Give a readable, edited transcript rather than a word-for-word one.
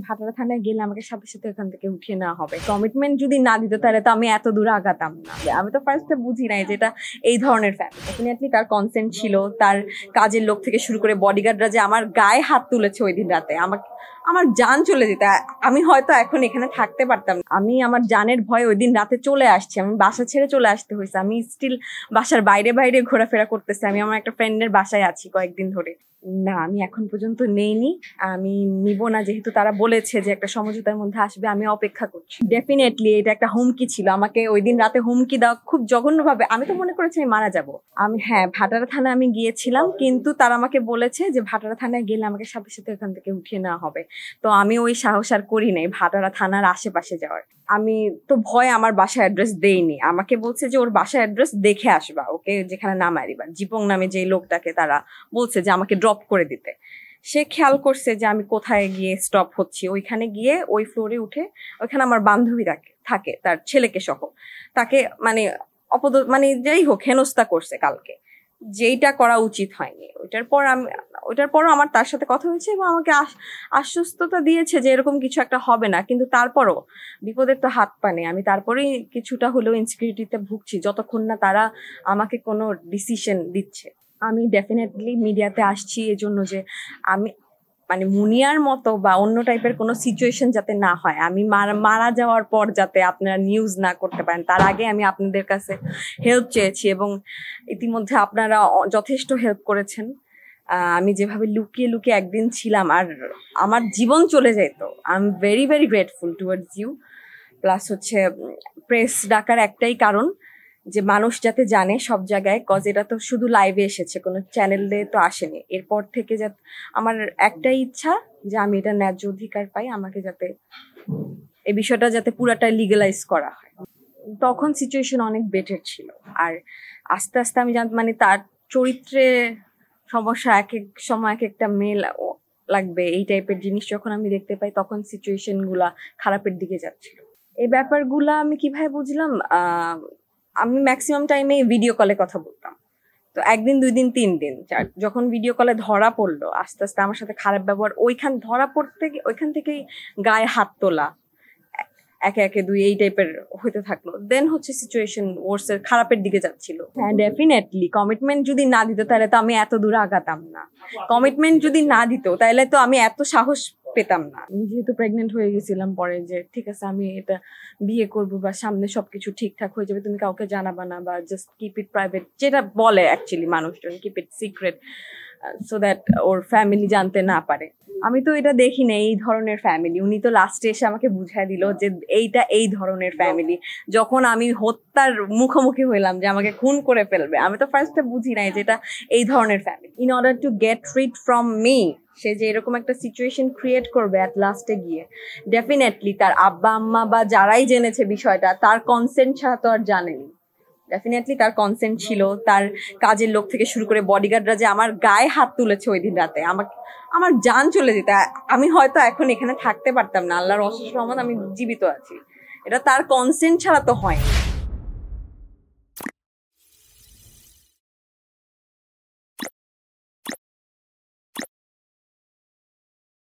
ভাটারা থানায় গেলে আমাকে সাথে সাথে এখান থেকে উঠিয়ে নেওয়া হবে। কমিটমেন্ট যদি না দিত তাহলে তো আমি এত দূরে আগাতাম না। আমি তো ফার্স্টে বুঝি নাই যে এটা এই ধরনের ফ্যামিলি। ডেফিনেটলি তার কনসেন্ট ছিল, তার কাজের লোক থেকে শুরু করে বডিগার্ডরা যে আমার গায়ে হাত তুলেছে ওই দিন রাতে, আমার জান চলে যেত। আমি হয়তো এখন এখানে থাকতে পারতাম না। আমি আমার জানের ভয়ে ওই দিন রাতে চলে আসছি, আমি বাসা ছেড়ে চলে আসতে হয়েছে। আমি স্টিল বাসার বাইরে বাইরে ঘোরাফেরা করতেছি। আমি আমার একটা ফ্রেন্ডের বাসায় আছি কয়েকদিন ধরে। না, আমি এখন পর্যন্ত নেইনি, আমি নিব না, যেহেতু তারা বলেছে যে একটা সমঝোতার মধ্যে আসবে। আমি অপেক্ষা করছি। ডেফিনেটলি এটা একটা হুমকি ছিল, আমাকে ওই দিন রাতে হুমকি দেওয়া খুব জঘন্যভাবে। আমি তো মনে করেছি আমি মারা যাব। হ্যাঁ, ভাটারা থানায় আমি গিয়েছিলাম, কিন্তু তারা আমাকে বলেছে যে ভাটারা থানায় গেলে আমাকে সাথে সাথে এখান থেকে উঠিয়ে নেওয়া হবে। তো আমি ওই সাহস আর করি নাই ভাটারা থানার আশেপাশে যাওয়ার। আমি তো ভয়ে আমার বাসার অ্যাড্রেস দেইনি। আমাকে বলছে যে ওর বাসার অ্যাড্রেস দেখে আসবা, ওকে যেখানে নামাইবা। জিপং নামে যে লোকটাকে তারা বলছে যে আমাকে ড্রপ করে দিতে। সে খেয়াল করছে যে আমি কোথায় গিয়ে স্টপ হচ্ছি। ওইখানে গিয়ে ওই ফ্লোরে উঠে, ওইখানে আমার বান্ধবী থাকে তার ছেলেকে সহ, তাকে মানে যাই হোক হেনস্থা করছে কালকে, যেইটা করা উচিত হয়নি। ওইটার পরও আমার তার সাথে কথা হয়েছে এবং আমাকে আশ্বস্ততা দিয়েছে যে এরকম কিছু একটা হবে না। কিন্তু তারপরও বিপদের তো হাত পা নেই। আমি তারপরেই কিছুটা হলেও ইনসিকিউরিটিতে ভুগছি যতক্ষণ না তারা আমাকে কোনো ডিসিশন দিচ্ছে। আমি ডেফিনেটলি মিডিয়াতে আসছি এজন্য যে আমি মুনিয়ার মতো বা অন্য টাইপের কোনো সিচুয়েশন যাতে না হয়। আমি মারা যাওয়ার পর যাতে আপনারা নিউজ না করতে পারেন, তার আগে আমি আপনাদের কাছে হেল্প চেয়েছি এবং ইতিমধ্যে আপনারা যথেষ্ট হেল্প করেছেন। আমি যেভাবে লুকিয়ে লুকিয়ে একদিন ছিলাম আর আমার জীবন চলে যেত, I am very very grateful towards you. Plus হচ্ছে প্রেস ডাকার একটাই কারণ যে মানুষ যাতে জানে সব জায়গায়, কজ এটা তো শুধু লাইভে এসেছে, কোনো চ্যানেলে তো আসেনি। এরপর থেকে যাতে আমার একটাই ইচ্ছা যে আমি এটা ন্যায্য অধিকার পাই, আমাকে যাতে এই বিষয়টা যাতে পুরাটা লিগালাইজ করা হয়। তখন সিচুয়েশন অনেক বেটার ছিল। আর আস্তে আস্তে আমি তার চরিত্রে সমস্যা, এক এক সময় এক একটা মেয়ে লাগবে, এই টাইপের জিনিস যখন আমি দেখতে পাই তখন সিচুয়েশন গুলা খারাপের দিকে যাচ্ছিল। এই ব্যাপারগুলা আমি কিভাবে বুঝলাম, আমি ম্যাক্সিমাম টাইমে ভিডিও কলে কথা বলতাম। তো একদিন, 2 দিন, 3 দিন যখন ভিডিও কলে ধরা পড়লো, আস্তে আস্তে আমার সাথে খারাপ ব্যবহার, ওইখান থেকেই গায়ে হাত তোলা, একে একে 2 এই টাইপের হইতে থাকলো। দেন হচ্ছে সিচুয়েশন ওয়ার্সের খারাপের দিকে যাচ্ছিল। হ্যাঁ, ডেফিনেটলি কমিটমেন্ট যদি না দিত তাহলে তো আমি এত দূরে আগাতাম না। কমিটমেন্ট যদি না দিত তাহলে তো আমি এত সাহস পেতাম না। আমি যেহেতু প্রেগনেন্ট হয়ে গেছিলাম পরে, যে ঠিক আছে আমি এটা বিয়ে করবো বা সামনে সবকিছু ঠিকঠাক হয়ে যাবে, তুমি কাউকে জানাবা না বা জাস্ট কিপ ইট প্রাইভেট, যেটা বলে অ্যাকচুয়ালি মানুষজন, keep it secret so that or family জানতে না পারে। আমি তো এটা দেখি না এই ধরনের ফ্যামিলি। উনি তো লাস্টে এসে আমাকে বুঝাই দিল যে এইটা এই ধরনের ফ্যামিলি। যখন আমি হত্যার মুখোমুখি হইলাম যে আমাকে খুন করে ফেলবে, আমি তো ফার্স্টে বুঝি নাই যে এটা এই ধরনের family. In order to get rid from me, সে যে এরকম একটা সিচুয়েশন ক্রিয়েট করবে অ্যাট লাস্টে গিয়ে, ডেফিনেটলি তার আব্বা আম্মা বা যারাই জেনেছে বিষয়টা, তার কনসেন্ট ছাড়া তো আর জানেনি। ডেফিনেটলি তার কনসেন্ট ছিল, তার কাজের লোক থেকে শুরু করে বডিগার্ডরা যে আমার গায়ে হাত তুলেছে ওই দিন রাতে, আমার জান চলে যেত। আমি হয়তো এখন এখানে থাকতে পারতাম না। আল্লাহর অশেষ রহমত আমি জীবিত আছি। এটা তার কনসেন্ট ছাড়া তো হয়।